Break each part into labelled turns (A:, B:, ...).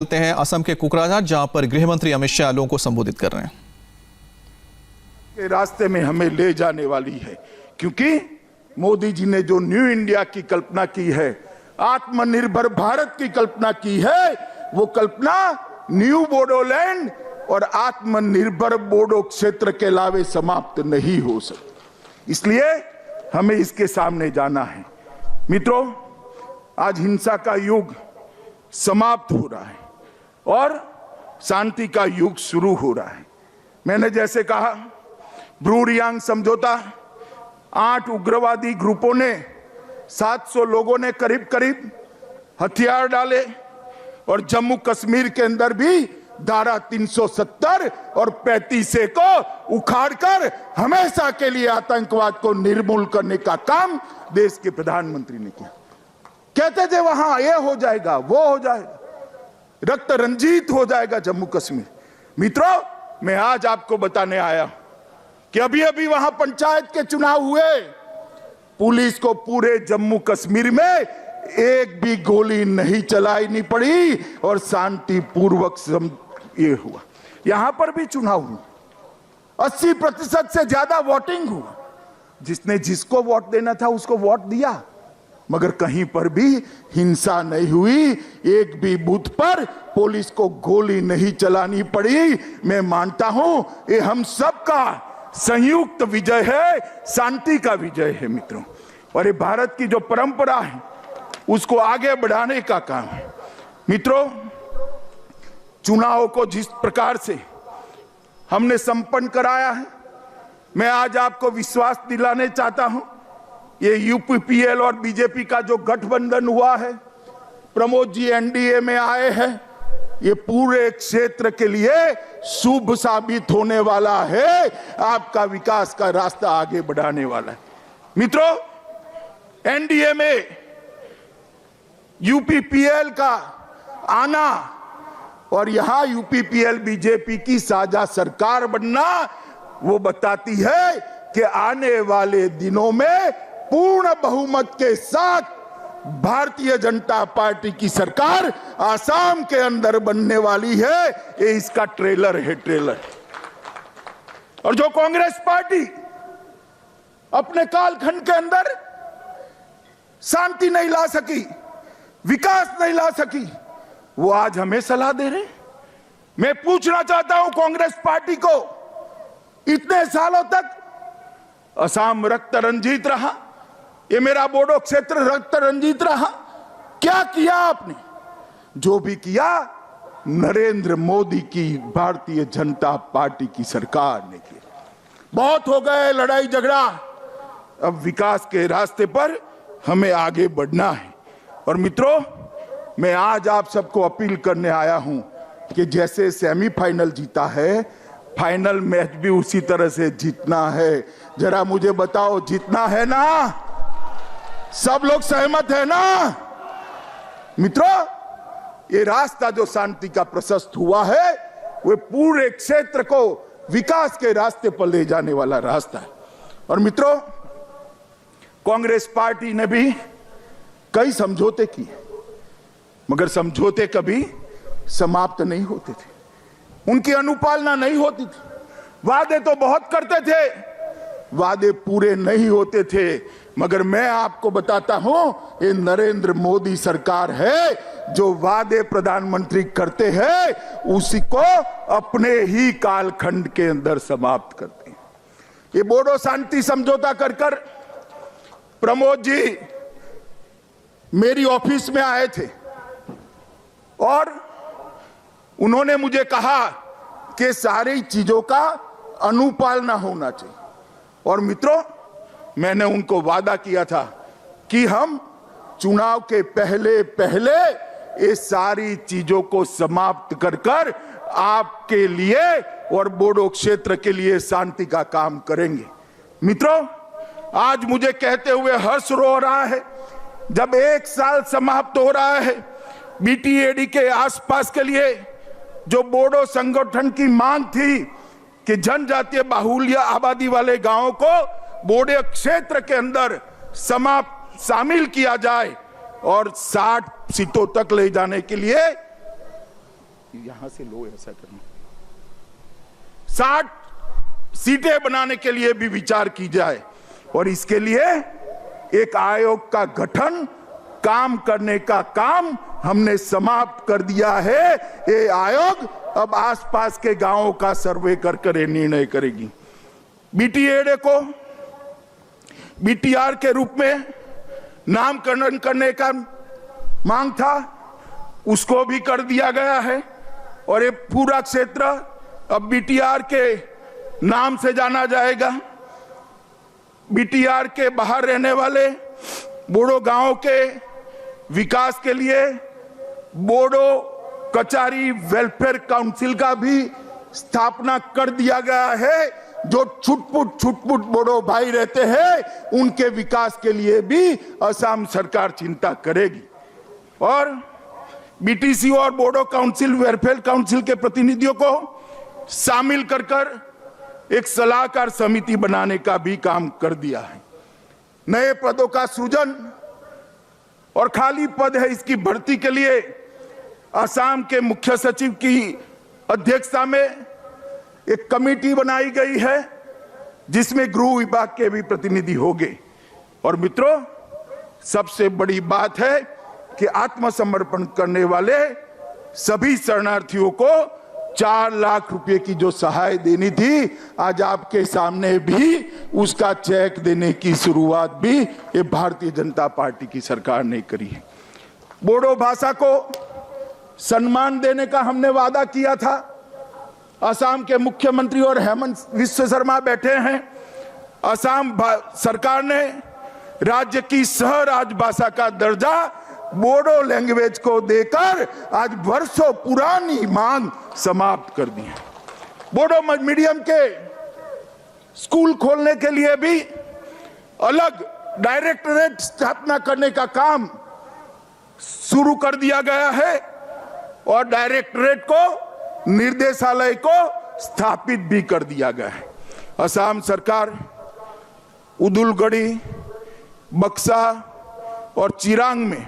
A: चलते हैं असम के कोकराझार, जहां पर गृह मंत्री अमित शाह लोगों को संबोधित कर रहे हैं।
B: के रास्ते में हमें ले जाने वाली है, क्योंकि मोदी जी ने जो न्यू इंडिया की कल्पना की है, आत्मनिर्भर भारत की कल्पना की है, वो कल्पना न्यू बोडोलैंड और आत्मनिर्भर बोडो क्षेत्र के अलावे समाप्त नहीं हो सकती। इसलिए हमें इसके सामने जाना है। मित्रों, आज हिंसा का युग समाप्त हो रहा है और शांति का युग शुरू हो रहा है। मैंने जैसे कहा, ब्रू रियांग समझौता, 8 उग्रवादी ग्रुपों ने 700 लोगों ने करीब करीब हथियार डाले और जम्मू कश्मीर के अंदर भी धारा 370 और 35A को उखाड़कर हमेशा के लिए आतंकवाद को निर्मूल करने का काम देश के प्रधानमंत्री ने किया। कहते थे वहां ये हो जाएगा, वो हो जाएगा, रक्त रंजित हो जाएगा जम्मू कश्मीर। मित्रों, मैं आज आपको बताने आया कि अभी अभी वहां पंचायत के चुनाव हुए, पुलिस को पूरे जम्मू कश्मीर में एक भी गोली नहीं चलानी पड़ी और शांतिपूर्वक ये हुआ। यहां पर भी चुनाव हुआ, 80% से ज्यादा वोटिंग हुआ। जिसने जिसको वोट देना था उसको वोट दिया, मगर कहीं पर भी हिंसा नहीं हुई, एक भी बूथ पर पुलिस को गोली नहीं चलानी पड़ी। मैं मानता हूं ये हम सबका संयुक्त विजय है, शांति का विजय है मित्रों। और ये भारत की जो परंपरा है उसको आगे बढ़ाने का काम है। मित्रों, चुनाव को जिस प्रकार से हमने संपन्न कराया है, मैं आज आपको विश्वास दिलाने चाहता हूं, ये यूपीपीएल और बीजेपी का जो गठबंधन हुआ है, प्रमोद जी एनडीए में आए हैं, ये पूरे क्षेत्र के लिए शुभ साबित होने वाला है, आपका विकास का रास्ता आगे बढ़ाने वाला है। मित्रों, एनडीए में यूपीपीएल का आना और यहां यूपीपीएल बीजेपी की साझा सरकार बनना, वो बताती है कि आने वाले दिनों में पूर्ण बहुमत के साथ भारतीय जनता पार्टी की सरकार आसाम के अंदर बनने वाली है। ये इसका ट्रेलर है, ट्रेलर। और जो कांग्रेस पार्टी अपने कालखंड के अंदर शांति नहीं ला सकी, विकास नहीं ला सकी, वो आज हमें सलाह दे रहे। मैं पूछना चाहता हूं कांग्रेस पार्टी को, इतने सालों तक असम रक्त रंजित रहा, ये मेरा बोडो क्षेत्र रक्त रंजित रहा, क्या किया आपने? जो भी किया नरेंद्र मोदी की भारतीय जनता पार्टी की सरकार ने किया। बहुत हो गए लड़ाई झगड़ा, अब विकास के रास्ते पर हमें आगे बढ़ना है। और मित्रों, मैं आज आप सबको अपील करने आया हूं कि जैसे सेमीफाइनल जीता है, फाइनल मैच भी उसी तरह से जीतना है। जरा मुझे बताओ, जीतना है ना? सब लोग सहमत है ना? मित्रों, ये रास्ता जो शांति का प्रशस्त हुआ है, वो पूरे क्षेत्र को विकास के रास्ते पर ले जाने वाला रास्ता है। और मित्रों, कांग्रेस पार्टी ने भी कई समझौते किए, मगर समझौते कभी समाप्त नहीं होते थे, उनकी अनुपालना नहीं होती थी। वादे तो बहुत करते थे, वादे पूरे नहीं होते थे। मगर मैं आपको बताता हूं, ये नरेंद्र मोदी सरकार है जो वादे प्रधानमंत्री करते हैं उसी को अपने ही कालखंड के अंदर समाप्त करते हैं। ये बोडो शांति समझौता कर कर प्रमोद जी मेरी ऑफिस में आए थे और उन्होंने मुझे कहा कि सारी चीजों का अनुपालना होना चाहिए। और मित्रों, मैंने उनको वादा किया था कि हम चुनाव के पहले पहले ये सारी चीजों को समाप्त कर कर आपके लिए और बोडो क्षेत्र के लिए शांति का काम करेंगे। मित्रों, आज मुझे कहते हुए हर्ष हो रहा है, जब 1 साल समाप्त हो रहा है बीटीएडी के आसपास के लिए जो बोडो संगठन की मांग थी कि जनजातीय बाहुल्य आबादी वाले गांवों को बोडो क्षेत्र के अंदर शामिल किया जाए और 60 सीटों तक ले जाने के लिए यहां से लो, ऐसा करना, 60 सीटें बनाने के लिए भी विचार की जाए और इसके लिए एक आयोग का गठन, काम करने का काम हमने समाप्त कर दिया है। ये आयोग अब आसपास के गांवों का सर्वे कर निर्णय करेगी। बीटीएडे को बीटीआर के रूप में नामकरण करने का मांग था, उसको भी कर दिया गया है और ये पूरा क्षेत्र अब बीटीआर के नाम से जाना जाएगा। बीटीआर के बाहर रहने वाले बोडो गांवों के विकास के लिए बोडो कचारी वेलफेयर काउंसिल का भी स्थापना कर दिया गया है। जो छुटपुट बोडो भाई रहते हैं उनके विकास के लिए भी असम सरकार चिंता करेगी और बीटीसी और बोडो काउंसिल, वेलफेयर काउंसिल के प्रतिनिधियों को शामिल कर एक सलाहकार समिति बनाने का भी काम कर दिया है। नए पदों का सृजन और खाली पद है इसकी भर्ती के लिए असम के मुख्य सचिव की अध्यक्षता में एक कमेटी बनाई गई है जिसमें गृह विभाग के भी प्रतिनिधि होंगे। और मित्रों, सबसे बड़ी बात है कि आत्मसमर्पण करने वाले सभी शरणार्थियों को 4 लाख रुपए की जो सहाय देनी थी, आज आपके सामने भी उसका चेक देने की शुरुआत भी ये भारतीय जनता पार्टी की सरकार ने करी है। बोडो भाषा को सम्मान देने का हमने वादा किया था। असम के मुख्यमंत्री और हेमंत विश्व शर्मा बैठे हैं। असम सरकार ने राज्य की सह राजभाषा का दर्जा बोडो लैंग्वेज को देकर आज वर्षों पुरानी मांग समाप्त कर दी है। बोडो मीडियम के स्कूल खोलने के लिए भी अलग डायरेक्टरेट स्थापना करने का काम शुरू कर दिया गया है और डायरेक्टरेट को, निर्देशालय को स्थापित भी कर दिया गया है। असम सरकार उदुलगढ़ी, बक्सा और चिरांग में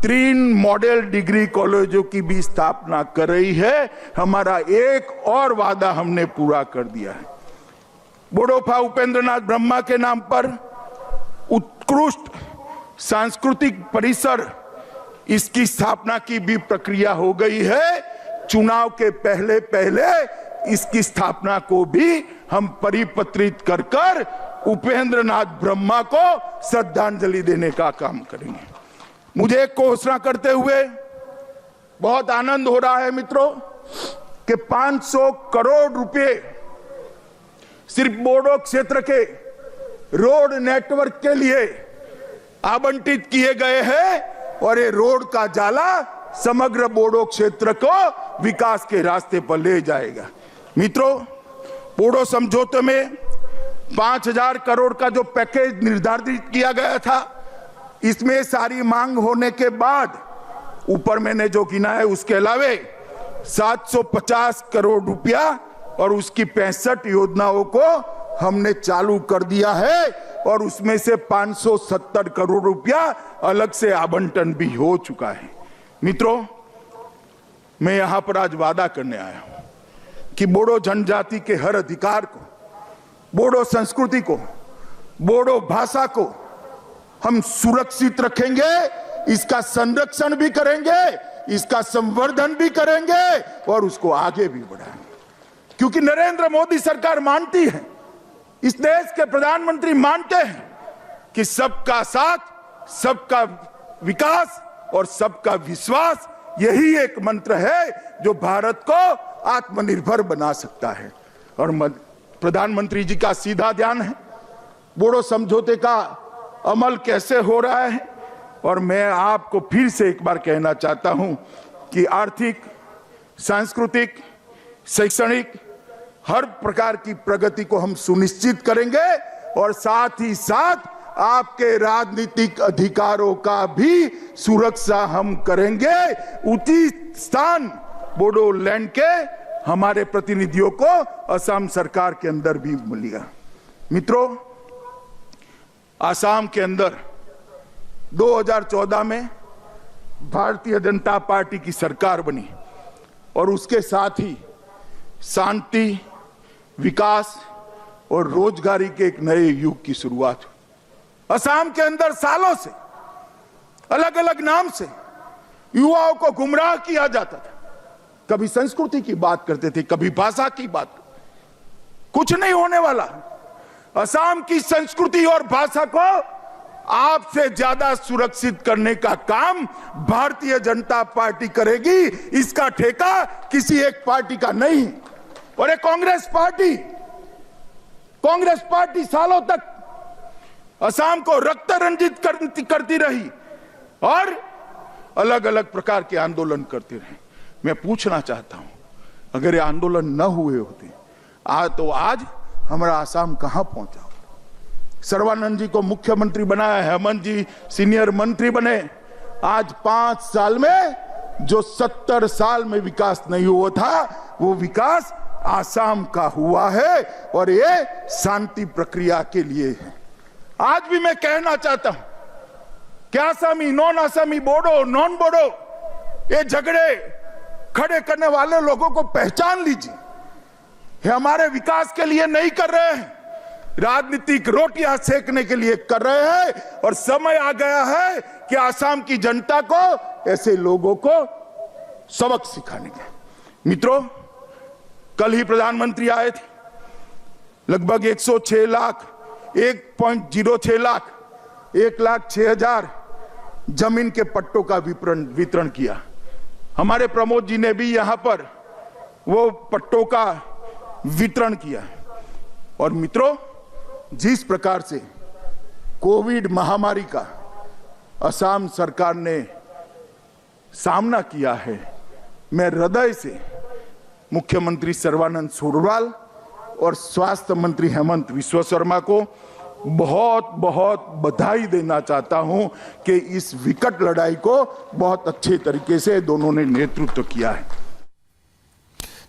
B: 3 मॉडल डिग्री कॉलेजों की भी स्थापना कर रही है। हमारा एक और वादा हमने पूरा कर दिया है। बोडोफा उपेंद्रनाथ ब्रह्मा के नाम पर उत्कृष्ट सांस्कृतिक परिसर, इसकी स्थापना की भी प्रक्रिया हो गई है। चुनाव के पहले इसकी स्थापना को भी हम परिपत्रित कर उपेंद्रनाथ ब्रह्मा को श्रद्धांजलि देने का काम करेंगे। मुझे एक घोषणा करते हुए बहुत आनंद हो रहा है मित्रों कि 500 करोड़ रुपए सिर्फ बोडो क्षेत्र के रोड नेटवर्क के लिए आवंटित किए गए हैं और ये रोड का जाला समग्र बोडो क्षेत्र को विकास के रास्ते पर ले जाएगा। मित्रों, बोडो समझौते में 5000 करोड़ का जो पैकेज निर्धारित किया गया था, इसमें सारी मांग होने के बाद ऊपर मैंने जो गिना है उसके अलावे 750 करोड़ रुपया और उसकी 65 योजनाओं को हमने चालू कर दिया है और उसमें से 570 करोड़ रुपया अलग से आवंटन भी हो चुका है। मित्रों, मैं यहां पर आज वादा करने आया हूं कि बोडो जनजाति के हर अधिकार को, बोडो संस्कृति को, बोडो भाषा को हम सुरक्षित रखेंगे, इसका संरक्षण भी करेंगे, इसका संवर्धन भी करेंगे और उसको आगे भी बढ़ाएंगे। क्योंकि नरेंद्र मोदी सरकार मानती है, इस देश के प्रधानमंत्री मानते हैं कि सबका साथ, सबका विकास और सबका विश्वास, यही एक मंत्र है जो भारत को आत्मनिर्भर बना सकता है। और प्रधानमंत्री जी का सीधा ध्यान है बोडो समझौते का अमल कैसे हो रहा है। और मैं आपको फिर से एक बार कहना चाहता हूं कि आर्थिक, सांस्कृतिक, शैक्षणिक हर प्रकार की प्रगति को हम सुनिश्चित करेंगे और साथ ही साथ आपके राजनीतिक अधिकारों का भी सुरक्षा हम करेंगे। उचित स्थान बोडोलैंड के हमारे प्रतिनिधियों को असम सरकार के अंदर भी मिलेगा। मित्रों, असम के अंदर 2014 में भारतीय जनता पार्टी की सरकार बनी। और उसके साथ ही शांति, विकास और रोजगारी के एक नए युग की शुरुआत हुई। असम के अंदर सालों से अलग अलग नाम से युवाओं को गुमराह किया जाता था। कभी संस्कृति की बात करते थे, कभी भाषा की बात। कुछ नहीं होने वाला। असम की संस्कृति और भाषा को आपसे ज्यादा सुरक्षित करने का काम भारतीय जनता पार्टी करेगी। इसका ठेका किसी एक पार्टी का नहीं। और ये कांग्रेस पार्टी सालों तक असम को रक्त रंजित करती रही और अलग अलग प्रकार के आंदोलन करते रहे। मैं पूछना चाहता हूं, अगर ये आंदोलन न हुए होते तो आज हमारा असम कहां पहुंचा होता? सर्बानंद जी को मुख्यमंत्री बनाया, हेमंत जी सीनियर मंत्री बने। आज 5 साल में जो 70 साल में विकास नहीं हुआ था, वो विकास असम का हुआ है और ये शांति प्रक्रिया के लिए है। आज भी मैं कहना चाहता हूं कि असमी, नॉन असमी, बोडो, नॉन बोडो, ये झगड़े खड़े करने वाले लोगों को पहचान लीजिए। ये हमारे विकास के लिए नहीं कर रहे हैं, राजनीतिक रोटियां सेकने के लिए कर रहे हैं। और समय आ गया है कि असम की जनता को, ऐसे लोगों को सबक सिखाने का। मित्रों, कल ही प्रधानमंत्री आए थे। लगभग 106 लाख, 1.06 लाख, 1,06,000 जमीन के पट्टों का वितरण किया। हमारे प्रमोद जी ने भी यहां पर वो पट्टों का वितरण किया। और मित्रों, जिस प्रकार से कोविड महामारी का असम सरकार ने सामना किया है, मैं हृदय से मुख्यमंत्री सर्बानंद सोनोवाल और स्वास्थ्य मंत्री हेमंत विश्व शर्मा को बहुत बहुत बधाई देना चाहता हूं कि इस विकट लड़ाई को बहुत अच्छे तरीके से दोनों ने नेतृत्व किया है।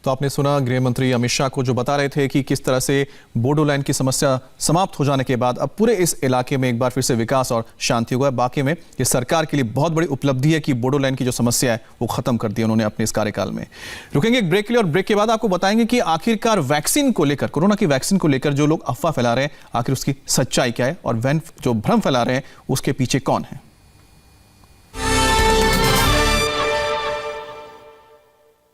A: तो आपने सुना गृह मंत्री अमित शाह को जो बता रहे थे कि किस तरह से बोडोलैंड की समस्या समाप्त हो जाने के बाद अब पूरे इस इलाके में एक बार फिर से विकास और शांति हुआ है। बाकी में ये सरकार के लिए बहुत बड़ी उपलब्धि है कि बोडोलैंड की जो समस्या है वो खत्म कर दी उन्होंने अपने इस कार्यकाल में। रुकेंगे एक ब्रेक के लिए और ब्रेक के बाद आपको बताएंगे कि आखिरकार वैक्सीन को लेकर, कोरोना की वैक्सीन को लेकर जो लोग अफवाह फैला रहे हैं, आखिर उसकी सच्चाई क्या है और जो भ्रम फैला रहे हैं उसके पीछे कौन है।